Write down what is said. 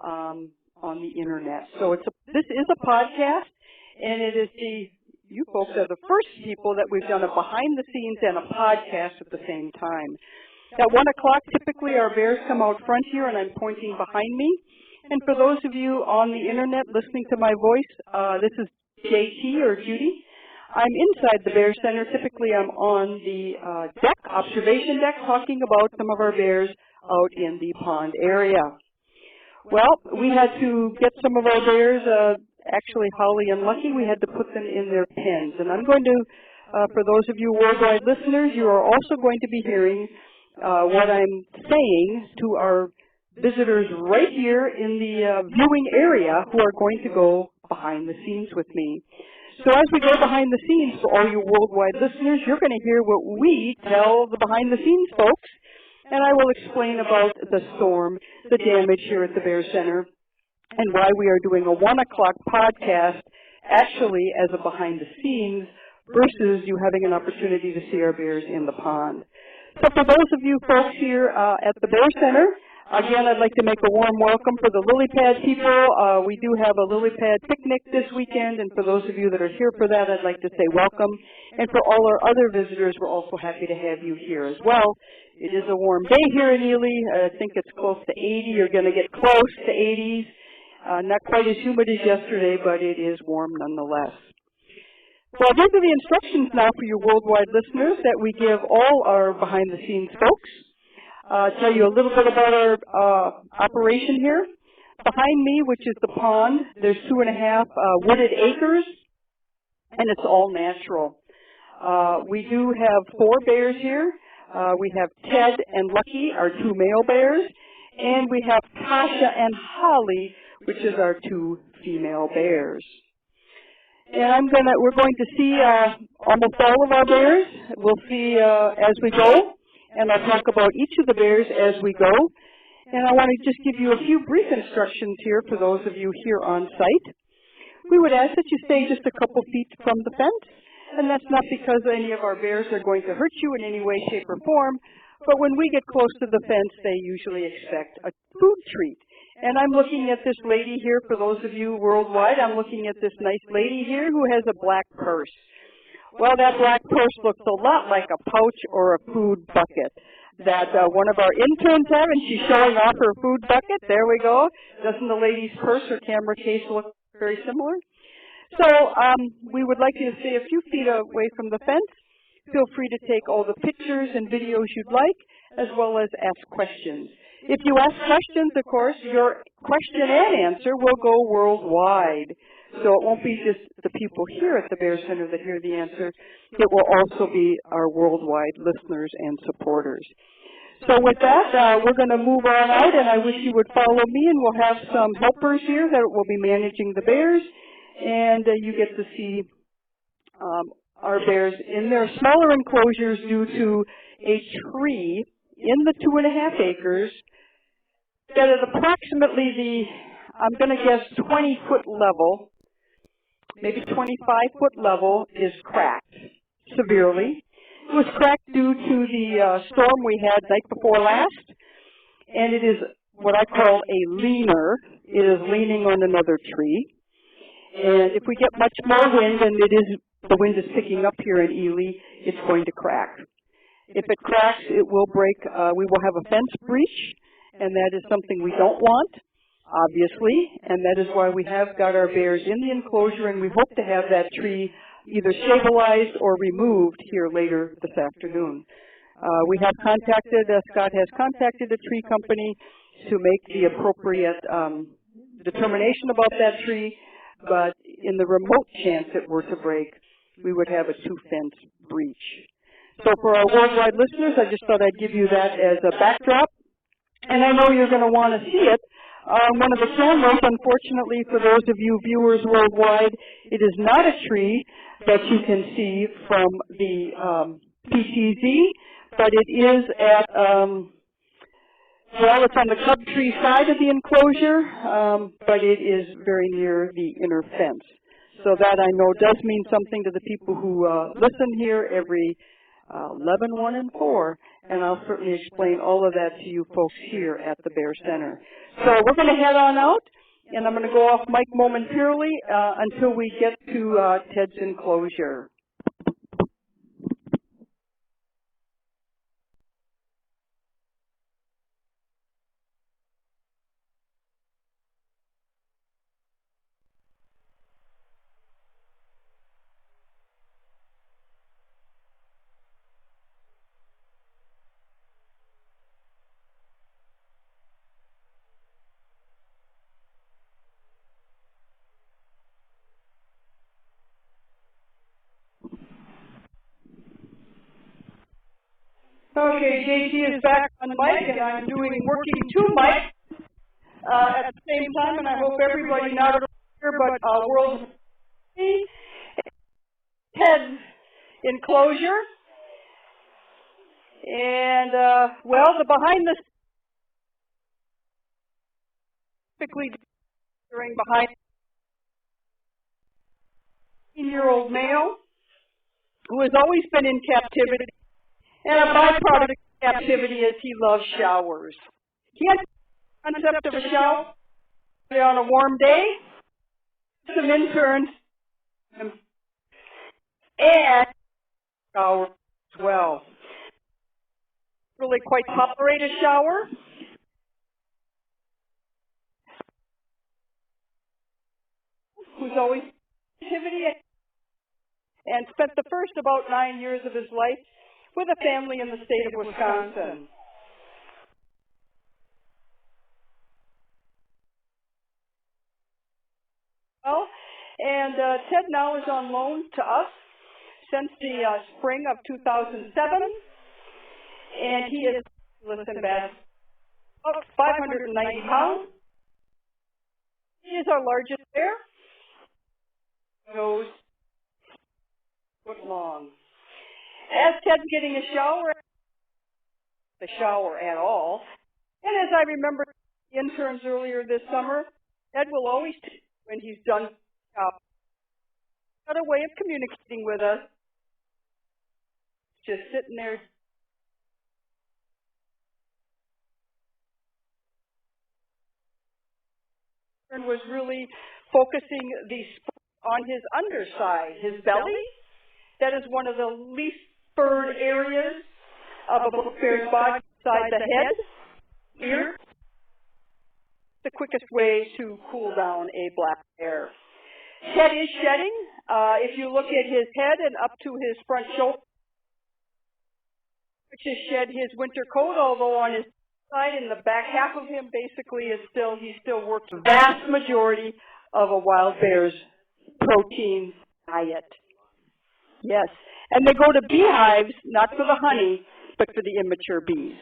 on the internet. So this is a podcast, and it is you folks are the first people that we've done a behind the scenes and a podcast at the same time. At 1 o'clock, typically our bears come out front here, and I'm pointing behind me. And for those of you on the internet listening to my voice, this is JT or Judy. I'm inside the Bear Center. Typically I'm on the observation deck, talking about some of our bears out in the pond area. Well, we had to get some of our bears, actually Holly and Lucky, we had to put them in their pens. And I'm going to, for those of you worldwide listeners, you are also going to be hearing what I'm saying to our visitors right here in the viewing area who are going to go behind the scenes with me. So as we go behind the scenes, for all you worldwide listeners, you're going to hear what we tell the behind the scenes folks, and I will explain about the storm, the damage here at the Bear Center, and why we are doing a 1 o'clock podcast actually as a behind the scenes versus you having an opportunity to see our bears in the pond. So for those of you folks here at the Bear Center, again, I'd like to make a warm welcome for the lily pad people. We do have a lily pad picnic this weekend, and for those of you that are here for that, I'd like to say welcome. And for all our other visitors, we're also happy to have you here as well. It is a warm day here in Ely. I think it's close to 80. You're going to get close to 80s. Not quite as humid as yesterday, but it is warm nonetheless. Well, these are the instructions now for you worldwide listeners that we give all our behind-the-scenes folks. Tell you a little bit about our operation here. Behind me, which is the pond, there's 2.5 wooded acres, and it's all natural. We do have 4 bears here. We have Ted and Lucky, our 2 male bears, and we have Tasha and Holly, which is our 2 female bears. And we're going to see almost all of our bears. We'll see as we go. And I'll talk about each of the bears as we go. And I want to just give you a few brief instructions here for those of you here on site. We would ask that you stay just a couple feet from the fence. And that's not because any of our bears are going to hurt you in any way, shape, or form. But when we get close to the fence, they usually expect a food treat. And I'm looking at this lady here, for those of you worldwide, I'm looking at this nice lady here who has a black purse. Well, that black purse looks a lot like a pouch or a food bucket that one of our interns have, and she's showing off her food bucket. There we go. Doesn't the lady's purse or camera case look very similar? So we would like you to stay a few feet away from the fence. Feel free to take all the pictures and videos you'd like, as well as ask questions. If you ask questions, of course, your question and answer will go worldwide. So it won't be just the people here at the Bear Center that hear the answer. It will also be our worldwide listeners and supporters. So with that, we're going to move on out, and I wish you would follow me, and we'll have some helpers here that will be managing the bears, and you get to see our bears in their smaller enclosures due to a tree in the 2.5 acres that at approximately I'm going to guess 20-foot level, maybe 25-foot level, is cracked severely. It was cracked due to the storm we had night before last, and it is what I call a leaner. It is leaning on another tree. And if we get much more wind, and the wind is picking up here in Ely, it's going to crack. If it cracks, it will break. We will have a fence breach, and that is something we don't want, obviously, and that is why we have got our bears in the enclosure, and we hope to have that tree either stabilized or removed here later this afternoon. We have contacted, Scott has contacted a tree company to make the appropriate determination about that tree, but in the remote chance it were to break, we would have a 2-fence breach. So for our worldwide listeners, I just thought I'd give you that as a backdrop. And I know you're going to want to see it. One of the cameras, unfortunately, for those of you viewers worldwide, it is not a tree that you can see from the PTZ, but it is at, well, it's on the club tree side of the enclosure, but it is very near the inner fence. So that I know does mean something to the people who listen here every 11, 1, and 4, and I'll certainly explain all of that to you folks here at the Bear Center. So we're going to head on out, and I'm going to go off mic momentarily until we get to Ted's enclosure. Okay, JT is back on mic, and I'm working two mics at the same time, and I hope everybody not only here but world Ted's enclosure. And well, the behind the typically during behind 18-year-old male who has always been in captivity. And a byproduct of captivity is he loves showers. He has the concept of a shower on a warm day, some interns, and shower as well. Really quite tolerate a shower. Who's always in captivity and spent the first about 9 years of his life with a family in the state of Wisconsin. Well, and Ted now is on loan to us since the spring of 2007, and he is about 590 pounds. He is our largest bear. Goes foot long. As Ted's getting a shower at all, and as I remember the interns earlier this summer, Ted will always, when he's done, got a way of communicating with us, just sitting there. And was really focusing on his underside, his belly. That is one of the least spurred areas of a black bear's body beside the head. Here, the quickest way to cool down a black bear. Ted is shedding. If you look at his head and up to his front shoulder, which has shed his winter coat, although on his side and the back half of him basically he's still working the vast majority of a wild bear's protein diet. Yes, and they go to beehives, not for the honey, but for the immature bees.